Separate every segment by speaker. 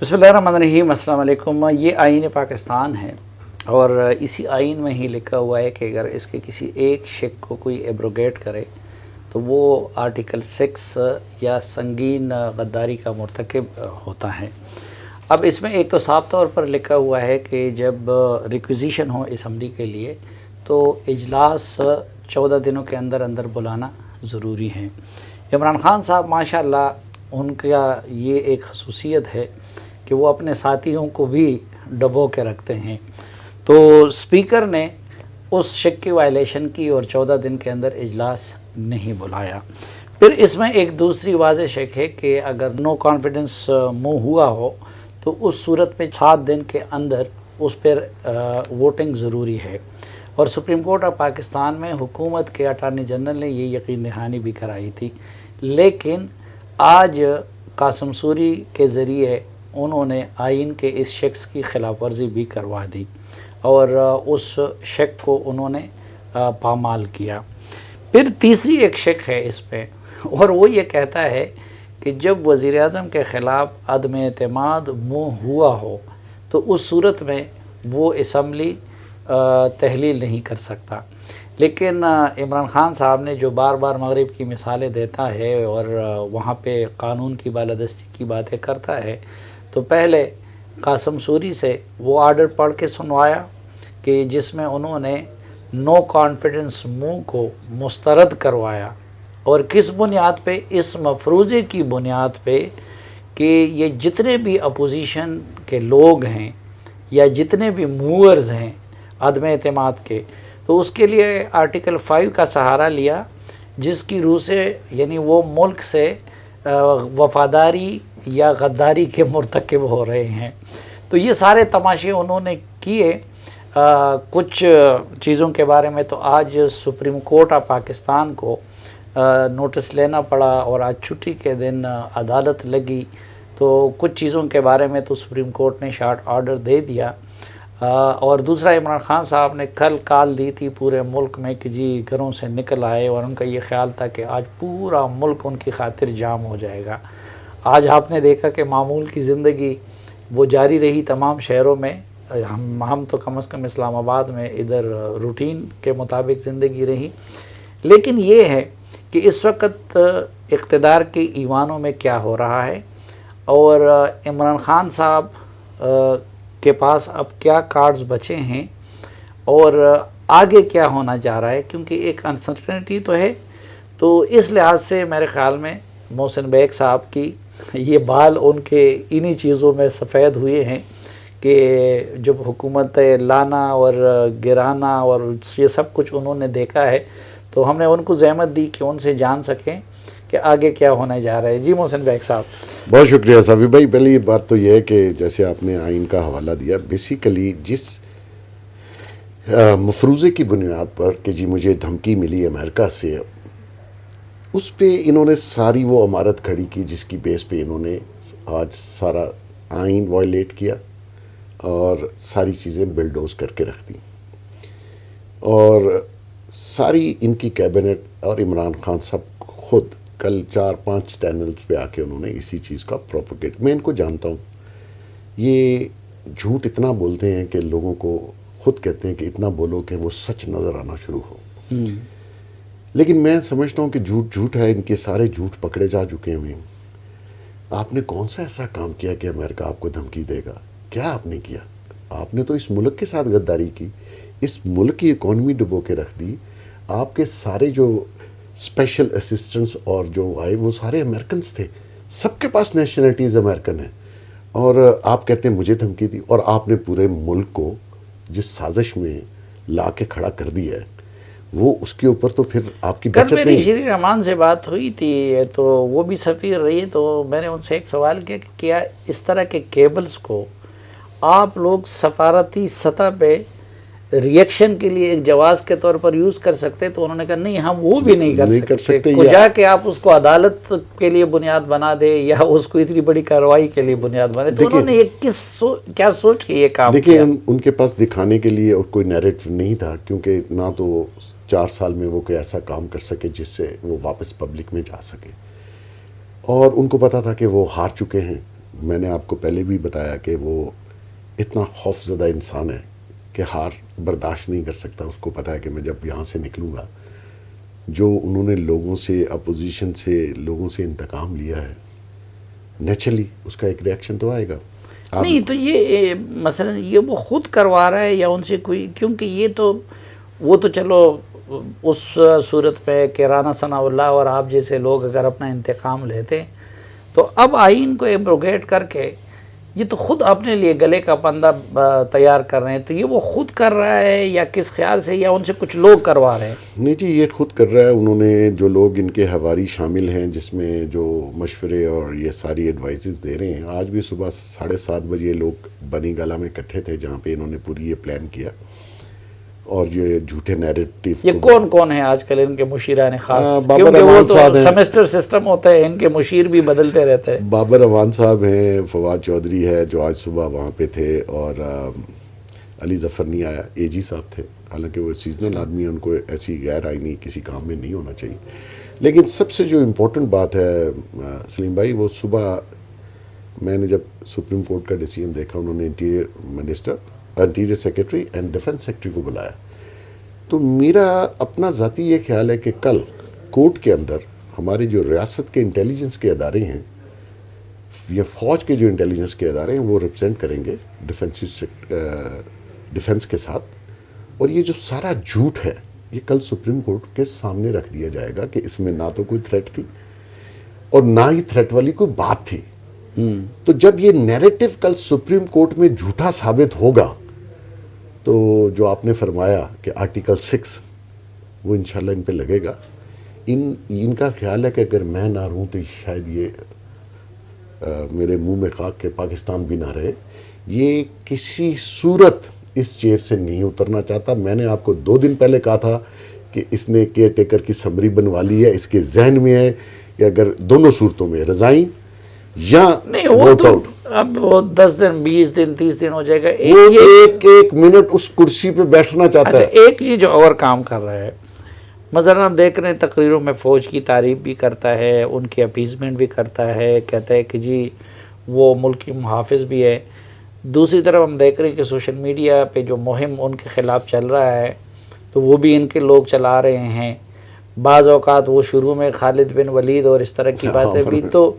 Speaker 1: بسم اللہ الرحمن الرحیم، السلام علیکم۔ یہ آئین پاکستان ہے اور اسی آئین میں ہی لکھا ہوا ہے کہ اگر اس کے کسی ایک شق کو کوئی ایبروگیٹ کرے تو وہ آرٹیکل 6 یا سنگین غداری کا مرتکب ہوتا ہے۔ اب اس میں ایک تو صاف طور پر لکھا ہوا ہے کہ جب ریکویزیشن ہو اسمبلی کے لیے تو اجلاس 14 دنوں کے اندر اندر بلانا ضروری ہے۔ عمران خان صاحب ماشاءاللہ ان کا یہ ایک خصوصیت ہے کہ وہ اپنے ساتھیوں کو بھی ڈبو کے رکھتے ہیں۔ تو اسپیکر نے اس شق کی وائلیشن کی اور 14 دن کے اندر اجلاس نہیں بلایا۔ پھر اس میں ایک دوسری واضح شق ہے کہ اگر نو کانفیڈنس موو ہوا ہو تو اس صورت میں 7 دن کے اندر اس پر ووٹنگ ضروری ہے۔ اور سپریم کورٹ آف پاکستان میں حکومت کے اٹارنی جنرل نے یہ یقین دہانی بھی کرائی تھی، لیکن آج قاسم سوری کے ذریعے انہوں نے آئین کے اس شخص کی خلاف ورزی بھی کروا دی اور اس شق کو انہوں نے پامال کیا۔ پھر تیسری ایک شق ہے اس پہ، اور وہ یہ کہتا ہے کہ جب وزیر اعظم کے خلاف عدم اعتماد موو ہوا ہو تو اس صورت میں وہ اسمبلی تحلیل نہیں کر سکتا۔ لیکن عمران خان صاحب نے جو بار بار مغرب کی مثالیں دیتا ہے اور وہاں پہ قانون کی بالادستی کی باتیں کرتا ہے، تو پہلے قاسم سوری سے وہ آرڈر پڑھ کے سنوایا کہ جس میں انہوں نے نو کانفیڈنس موو کو مسترد کروایا، اور کس بنیاد پہ؟ اس مفروضے کی بنیاد پہ کہ یہ جتنے بھی اپوزیشن کے لوگ ہیں یا جتنے بھی موورز ہیں عدم اعتماد کے، تو اس کے لیے آرٹیکل 5 کا سہارا لیا، جس کی روح سے یعنی وہ ملک سے وفاداری یا غداری کے مرتکب ہو رہے ہیں۔ تو یہ سارے تماشے انہوں نے کیے۔ کچھ چیزوں کے بارے میں تو آج سپریم کورٹ آف پاکستان کو نوٹس لینا پڑا اور آج چھٹی کے دن عدالت لگی، تو کچھ چیزوں کے بارے میں تو سپریم کورٹ نے شارٹ آرڈر دے دیا۔ اور دوسرا، عمران خان صاحب نے کل کال دی تھی پورے ملک میں کہ جی گھروں سے نکل آئے، اور ان کا یہ خیال تھا کہ آج پورا ملک ان کی خاطر جام ہو جائے گا۔ آج آپ نے دیکھا کہ معمول کی زندگی وہ جاری رہی تمام شہروں میں، ہم تو کم از کم اسلام آباد میں ادھر روٹین کے مطابق زندگی رہی۔ لیکن یہ ہے کہ اس وقت اقتدار کے ایوانوں میں کیا ہو رہا ہے اور عمران خان صاحب کے پاس اب کیا کارڈز بچے ہیں اور آگے کیا ہونا جا رہا ہے، کیونکہ ایک انسرٹنٹی تو ہے۔ تو اس لحاظ سے میرے خیال میں محسن بیگ صاحب کی یہ بال ان کے انہی چیزوں میں سفید ہوئے ہیں کہ جب حکومت لانا اور گرانا اور یہ سب کچھ انہوں نے دیکھا ہے، تو ہم نے ان کو زحمت دی کہ ان سے جان سکیں کہ آگے کیا ہونے جا رہا ہے۔ جی محسن بیگ صاحب،
Speaker 2: بہت شکریہ صافی بھائی۔ پہلی بات تو یہ ہے کہ جیسے آپ نے آئین کا حوالہ دیا، بیسیکلی جس مفروضے کی بنیاد پر کہ جی مجھے دھمکی ملی امریکہ سے، اس پہ انہوں نے ساری وہ عمارت کھڑی کی جس کی بیس پہ انہوں نے آج سارا آئین وائلیٹ کیا اور ساری چیزیں بلڈوز کر کے رکھ دیں، اور ساری ان کی کیبنٹ اور عمران خان صاحب خود کل 4-5 چینلز پہ آ کے انہوں نے اسی چیز کا پروپیگیٹ، میں ان کو جانتا ہوں، یہ جھوٹ اتنا بولتے ہیں کہ لوگوں کو خود کہتے ہیں کہ اتنا بولو کہ وہ سچ نظر آنا شروع ہو۔ لیکن میں سمجھتا ہوں کہ جھوٹ ہے، ان کے سارے جھوٹ پکڑے جا چکے ہیں۔ آپ نے کون سا ایسا کام کیا کہ امریکہ آپ کو دھمکی دے گا؟ کیا آپ نے کیا؟ آپ نے تو اس ملک کے ساتھ غداری کی، اس ملک کی اکانومی ڈبو کے رکھ دی۔ آپ کے سارے جو اسپیشل اسسٹنٹس اور جو آئے وہ سارے امریکنز تھے، سب کے پاس نیشنلٹیز امریکن ہیں، اور آپ کہتے ہیں مجھے دھمکی دی، اور آپ نے پورے ملک کو جس سازش میں لا کے کھڑا کر دیا ہے، وہ اس کے اوپر تو پھر آپ کی بچت نہیں۔
Speaker 1: میری شری رحمان سے بات ہوئی تھی تو وہ بھی سفیر رہی، تو میں نے ان سے ایک سوال کیا کہ کیا اس طرح کے کیبلز کو آپ لوگ سفارتی سطح پہ ریئیکشن کے لیے ایک جواز کے طور پر یوز کر سکتے؟ تو انہوں نے کہا نہیں، ہم وہ بھی نہیں کر سکتے، جا کے آپ اس کو عدالت کے لیے بنیاد بنا دے یا اس کو اتنی بڑی کارروائی کے لیے بنیاد بنا دے۔ تو انہوں نے یہ کیا سوچ کے یہ کام کیا؟
Speaker 2: دیکھیں، ان کے پاس دکھانے کے لیے اور کوئی نیریٹو نہیں تھا، کیونکہ نہ تو 4 سال میں وہ کوئی ایسا کام کر سکے جس سے وہ واپس پبلک میں جا سکے، اور ان کو پتا تھا کہ وہ ہار چکے ہیں، میں نے آپ کو پہلے بھی بتایا کہ وہ اتنا خوف زدہ انسان ہے کہ ہار برداشت نہیں کر سکتا. اس کو پتہ ہے کہ میں جب یہاں سے نکلوں گا, جو انہوں نے لوگوں سے, اپوزیشن سے, لوگوں سے انتقام لیا ہے, نیچرلی اس کا ایک ریئیکشن تو آئے گا.
Speaker 1: نہیں تو یہ مثلا یہ وہ خود کروا رہا ہے یا ان سے کوئی, کیونکہ یہ تو وہ تو چلو اس صورت پہ کہ رانا ثناء اللہ اور آپ جیسے لوگ اگر اپنا انتقام لیتے تو اب آئین کو ایبروگیٹ کر کے یہ تو خود اپنے لیے گلے کا پندہ تیار کر رہے ہیں. تو یہ وہ خود کر رہا ہے یا کس خیال سے, یا ان سے کچھ لوگ کروا رہے ہیں؟
Speaker 2: نہیں جی, یہ خود کر رہا ہے. انہوں نے جو لوگ ان کے حواری شامل ہیں جس میں جو مشورے اور یہ ساری ایڈوائزز دے رہے ہیں, آج بھی صبح 7:30 بجے لوگ بنی گالہ میں اکٹھے تھے جہاں پہ انہوں نے پوری یہ پلان کیا اور یہ جھوٹے نیریٹیو.
Speaker 1: یہ کون کون ہیں آج کل ان کے مشیران خاص؟
Speaker 2: بابر
Speaker 1: کیونکہ وہ
Speaker 2: امان صاحب
Speaker 1: تو
Speaker 2: ہیں,
Speaker 1: سیمسٹر سسٹم ہوتا ہے, ان کے مشیر بھی بدلتے رہتے ہیں.
Speaker 2: بابر امان صاحب ہیں, فواد چودھری ہے جو آج صبح وہاں پہ تھے, اور علی ظفر نہیں آیا, اے جی صاحب تھے. حالانکہ وہ سیزنل آدمی ہیں, ان کو ایسی غیر آئینی کسی کام میں نہیں ہونا چاہیے. لیکن سب سے جو امپورٹنٹ بات ہے سلیم بھائی, وہ صبح میں نے جب سپریم کورٹ کا ڈیسیجن دیکھا, انہوں نے interior secretary and defence secretary کو بلایا, تو میرا اپنا ذاتی یہ خیال ہے کہ کل کورٹ کے اندر ہمارے جو ریاست کے انٹیلیجنس کے ادارے ہیں یا فوج کے جو انٹیلیجنس کے ادارے ہیں وہ ریپرزینٹ کریں گے ڈیفنس کے ساتھ. اور یہ جو سارا جھوٹ ہے یہ کل سپریم کورٹ کے سامنے رکھ دیا جائے گا کہ اس میں نہ تو کوئی تھریٹ تھی اور نہ ہی تھریٹ والی کوئی بات تھی. تو جب یہ نیریٹو کل سپریم کورٹ میں جھوٹا ثابت ہوگا تو جو آپ نے فرمایا کہ آرٹیکل 6 وہ انشاءاللہ ان پہ لگے گا. ان کا خیال ہے کہ اگر میں نہ رہوں تو شاید یہ میرے منہ میں خاک کے پاکستان بھی نہ رہے. یہ کسی صورت اس چیئر سے نہیں اترنا چاہتا. میں نے آپ کو 2 دن پہلے کہا تھا کہ اس نے کیئر ٹیکر کی سمری بنوا لی ہے, اس کے ذہن میں ہے کہ اگر دونوں صورتوں میں ریزائن یا واک آؤٹ,
Speaker 1: اب وہ 10 دن 20 دن 30 دن ہو جائے گا.
Speaker 2: ایک منٹ اس کرسی پہ بیٹھنا چاہتا ہے.
Speaker 1: ایک یہ جو اور کام کر رہا ہے, مثلا ہم دیکھ رہے ہیں تقریروں میں فوج کی تعریف بھی کرتا ہے, ان کی اپیزمنٹ بھی کرتا ہے, کہتا ہے کہ جی وہ ملک کی محافظ بھی ہے. دوسری طرف ہم دیکھ رہے ہیں کہ سوشل میڈیا پہ جو مہم ان کے خلاف چل رہا ہے تو وہ بھی ان کے لوگ چلا رہے ہیں. بعض اوقات وہ شروع میں خالد بن ولید اور اس طرح کی باتیں بھی. تو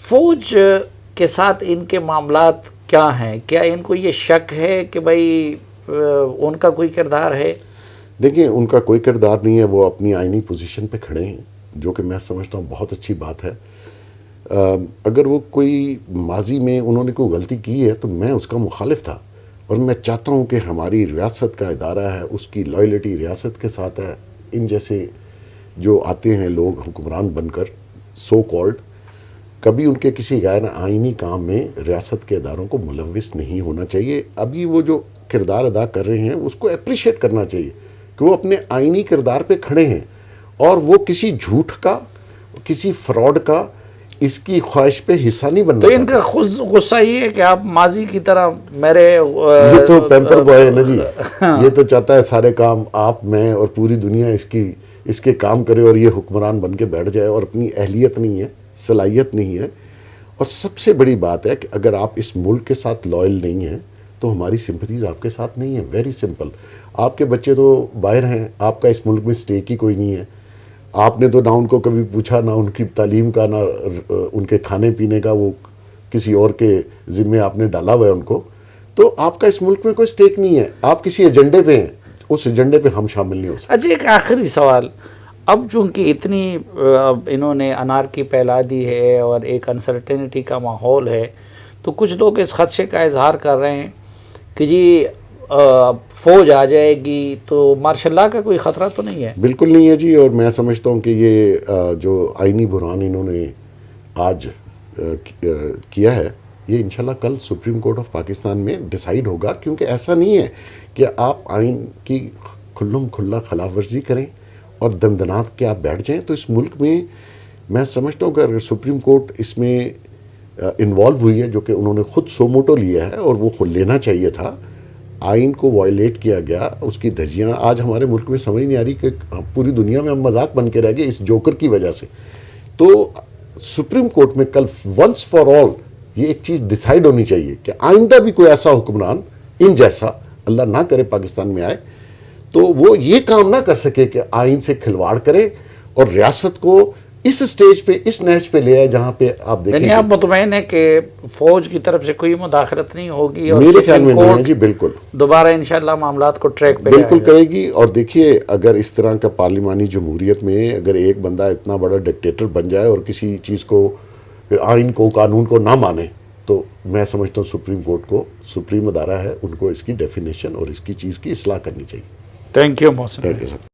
Speaker 1: فوج کے ساتھ ان کے معاملات کیا ہیں؟ کیا ان کو یہ شک ہے کہ بھائی ان کا کوئی کردار ہے؟
Speaker 2: دیکھیں, ان کا کوئی کردار نہیں ہے. وہ اپنی آئینی پوزیشن پہ کھڑے ہیں, جو کہ میں سمجھتا ہوں بہت اچھی بات ہے. اگر وہ کوئی ماضی میں انہوں نے کوئی غلطی کی ہے تو میں اس کا مخالف تھا, اور میں چاہتا ہوں کہ ہماری ریاست کا ادارہ ہے اس کی لائلٹی ریاست کے ساتھ ہے. ان جیسے جو آتے ہیں لوگ حکمران بن کر سو کالڈ, کبھی ان کے کسی غیر آئینی کام میں ریاست کے اداروں کو ملوث نہیں ہونا چاہیے. ابھی وہ جو کردار ادا کر رہے ہیں اس کو اپریشیٹ کرنا چاہیے کہ وہ اپنے آئینی کردار پہ کھڑے ہیں, اور وہ کسی جھوٹ کا, کسی فراڈ کا, اس کی خواہش پہ حصہ نہیں بننا.
Speaker 1: تو ان کا غصہ یہ ہے کہ آپ ماضی کی طرح میرے
Speaker 2: یہ تو پیمپر بوائے ہے نا جی, یہ تو چاہتا ہے سارے کام آپ, میں اور پوری دنیا اس کے کام کرے اور یہ حکمران بن کے بیٹھ جائے, اور اپنی اہلیت نہیں ہے, صلاحیت نہیں ہے. اور سب سے بڑی بات ہے کہ اگر آپ اس ملک کے ساتھ لائل نہیں ہیں تو ہماری سمپتھیز آپ کے ساتھ نہیں ہیں. Very simple. آپ کے بچے تو باہر ہیں, آپ کا اس ملک میں اسٹیک ہی کوئی نہیں ہے. آپ نے تو نہ ان کو کبھی پوچھا, نہ ان کی تعلیم کا, نہ ان کے کھانے پینے کا, وہ کسی اور کے ذمے آپ نے ڈالا ہوا ہے ان کو. تو آپ کا اس ملک میں کوئی اسٹیک نہیں ہے. آپ کسی ایجنڈے پہ ہیں, اس ایجنڈے پہ ہم شامل نہیں ہو سکتے.
Speaker 1: اچھا, ایک آخری سوال. اب چونکہ اتنی انہوں نے انارکی پھیلا دی ہے اور ایک انسرٹینٹی کا ماحول ہے, تو کچھ لوگ اس خدشے کا اظہار کر رہے ہیں کہ جی فوج آ جائے گی تو مارشل لاء کا کوئی خطرہ تو نہیں ہے؟
Speaker 2: بالکل نہیں ہے جی. اور میں سمجھتا ہوں کہ یہ جو آئینی بحران انہوں نے آج کیا ہے, یہ انشاءاللہ کل سپریم کورٹ آف پاکستان میں ڈیسائیڈ ہوگا. کیونکہ ایسا نہیں ہے کہ آپ آئین کی کھلم کھلا خلاف ورزی کریں اور دندنات کے آپ بیٹھ جائیں. تو اس ملک میں سمجھتا ہوں کہ اگر سپریم کورٹ اس میں انوالو ہوئی ہے, جو کہ انہوں نے خود سو موٹو لیا ہے اور وہ خود لینا چاہیے تھا, آئین کو وائلیٹ کیا گیا, اس کی دھجیاں آج ہمارے ملک میں سمجھ نہیں آ رہی کہ پوری دنیا میں ہم مذاق بن کے رہ گئے اس جوکر کی وجہ سے. تو سپریم کورٹ میں کل ونس فار آل یہ ایک چیز ڈیسائیڈ ہونی چاہیے کہ آئندہ بھی کوئی ایسا حکمران ان جیسا اللہ نہ کرے پاکستان میں آئے تو وہ یہ کام نہ کر سکے کہ آئین سے کھلواڑ کرے اور ریاست کو اس سٹیج پہ اس نہج پہ لے آئے جہاں پہ آپ دیکھیں
Speaker 1: یعنی آپ مطمئن ہیں کہ فوج کی طرف سے کوئی مداخلت نہیں ہوگی اور
Speaker 2: میرے خیال
Speaker 1: سپریم
Speaker 2: میں نہیں ہے
Speaker 1: کورٹ
Speaker 2: جی، بالکل
Speaker 1: دوبارہ انشاءاللہ معاملات کو ٹریک پہ
Speaker 2: بالکل کرے گی. اور دیکھیے اگر اس طرح کا پارلیمانی جمہوریت میں اگر ایک بندہ اتنا بڑا ڈکٹیٹر بن جائے اور کسی چیز کو آئین کو قانون کو نہ مانے تو میں سمجھتا ہوں سپریم کورٹ کو سپریم ادارہ ہے ان کو اس کی ڈیفینیشن اور اس کی چیز کی اصلاح کرنی چاہیے.
Speaker 1: Thank you Mohsin.
Speaker 2: Thank you sir.